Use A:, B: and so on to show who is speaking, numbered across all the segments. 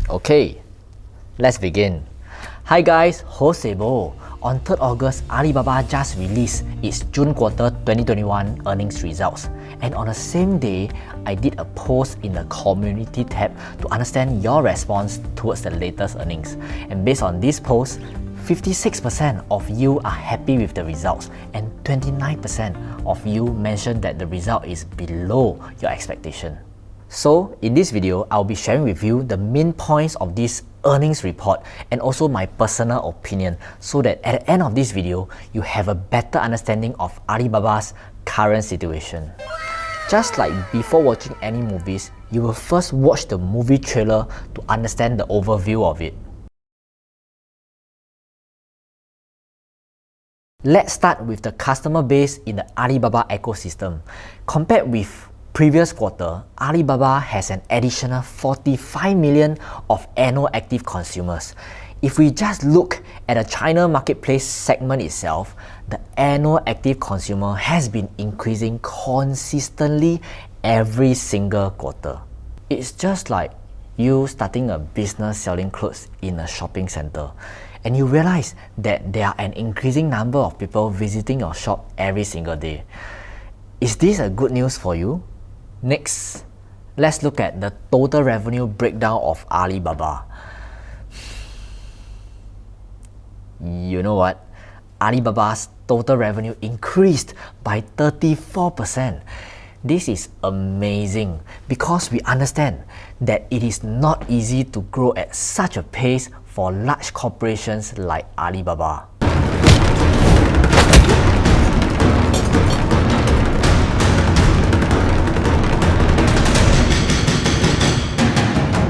A: Okay, let's begin. Hi guys, Hosebo. On 3rd August, Alibaba just released its June quarter 2021 earnings results. And on the same day, I did a post in the community tab to understand your response towards the latest earnings. And based on this post, 56% of you are happy with the results and 29% of you mentioned that the result is below your expectation. So in this video, I'll be sharing with you the main points of this earnings report and also my personal opinion so that at the end of this video, you have a better understanding of Alibaba's current situation. Just like before watching any movies, you will first watch the movie trailer to understand the overview of it. Let's start with the customer base in the Alibaba ecosystem. Compared with previous quarter, Alibaba has an additional 45 million of annual active consumers. If we just look at the China marketplace segment itself, the annual active consumer has been increasing consistently every single quarter. It's just like you starting a business selling clothes in a shopping center and you realize that there are an increasing number of people visiting your shop every single day. Is this a good news for you? Next, let's look at the total revenue breakdown of Alibaba. You know what? Alibaba's total revenue increased by 34%. This is amazing because we understand that it is not easy to grow at such a pace for large corporations like Alibaba.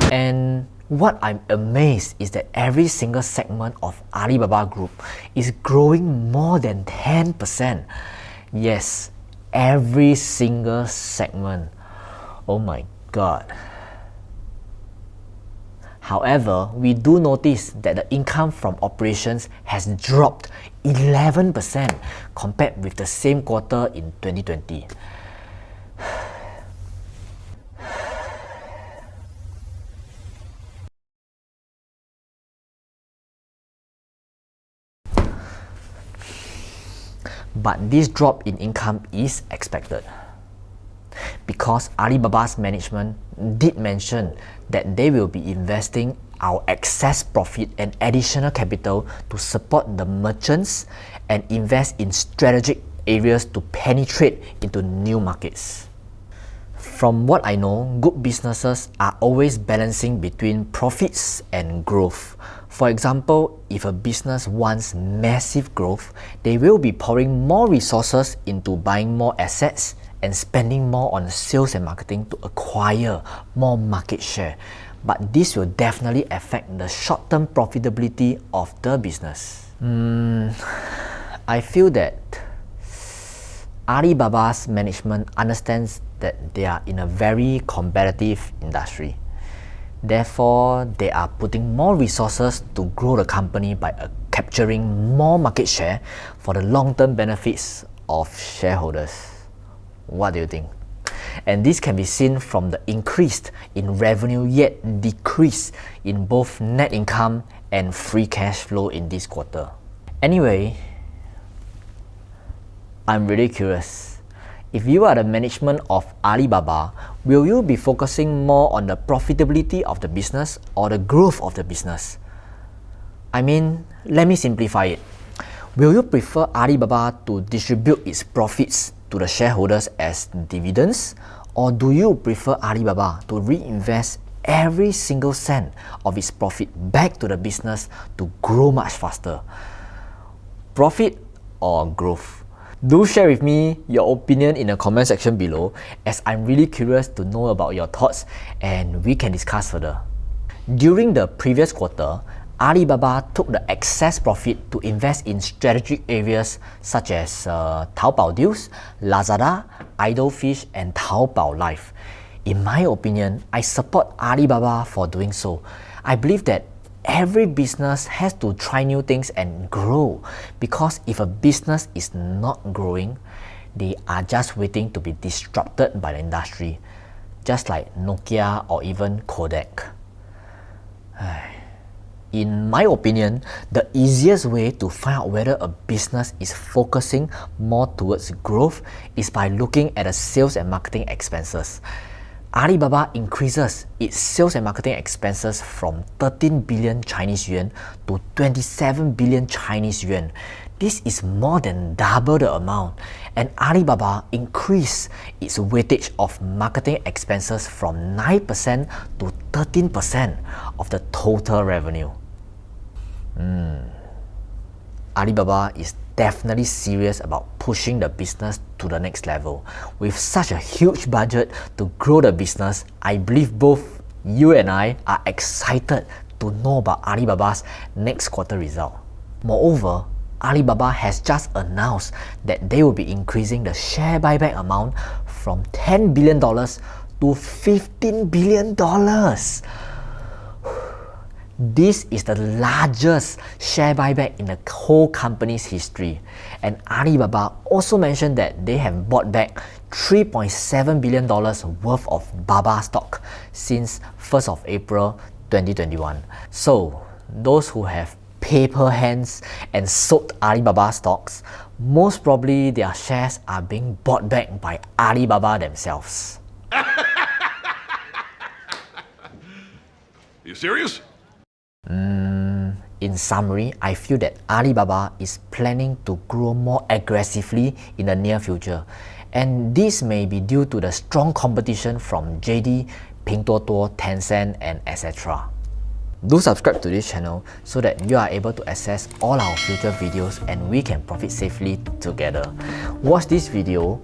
A: And what I'm amazed is that every single segment of Alibaba Group is growing more than 10%. Yes, every single segment. Oh my god. However, we do notice that the income from operations has dropped 11% compared with the same quarter in 2020. But this drop in income is expected because Alibaba's management did mention that they will be investing our excess profit and additional capital to support the merchants and invest in strategic areas to penetrate into new markets. From what I know, good businesses are always balancing between profits and growth. For example, if a business wants massive growth, they will be pouring more resources into buying more assets and spending more on sales and marketing to acquire more market share. But this will definitely affect the short-term profitability of the business. I feel that Alibaba's management understands that they are in a very competitive industry. Therefore, they are putting more resources to grow the company by capturing more market share for the long-term benefits of shareholders. What do you think? And this can be seen from the increase in revenue yet decrease in both net income and free cash flow in this quarter. Anyway, I'm really curious. If you are the management of Alibaba, will you be focusing more on the profitability of the business or the growth of the business? I mean, let me simplify it. Will you prefer Alibaba to distribute its profits to the shareholders as dividends, or do you prefer Alibaba to reinvest every single cent of its profit back to the business to grow much faster? Profit or growth? Do share with me your opinion in the comment section below, as I'm really curious to know about your thoughts and we can discuss further. During the previous quarter, Alibaba took the excess profit to invest in strategic areas such as Taobao Deals, Lazada, Idle Fish and Taobao Life. In my opinion, I support Alibaba for doing so. I believe that every business has to try new things and grow, because if a business is not growing, they are just waiting to be disrupted by the industry, just like Nokia or even Kodak. In my opinion, the easiest way to find out whether a business is focusing more towards growth is by looking at the sales and marketing expenses. Alibaba increases its sales and marketing expenses from 13 billion Chinese yuan to 27 billion Chinese yuan. This is more than double the amount, and Alibaba increased its weightage of marketing expenses from 9% to 13% of the total revenue. Alibaba is definitely serious about pushing the business to the next level. With such a huge budget to grow the business, I believe both you and I are excited to know about Alibaba's next quarter result. Moreover, Alibaba has just announced that they will be increasing the share buyback amount from $10 billion to $15 billion. This is the largest share buyback in the whole company's history. And Alibaba also mentioned that they have bought back $3.7 billion worth of Baba stock since 1st of April 2021. So, those who have paper hands and sold Alibaba stocks, most probably their shares are being bought back by Alibaba themselves.
B: You serious?
A: In summary, I feel that Alibaba is planning to grow more aggressively in the near future, and this may be due to the strong competition from JD, Pinduoduo, Tencent, and etc. Do subscribe to this channel so that you are able to access all our future videos and we can profit safely together. Watch this video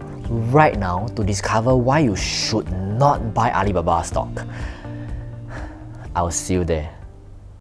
A: right now to discover why you should not buy Alibaba stock. I'll see you there.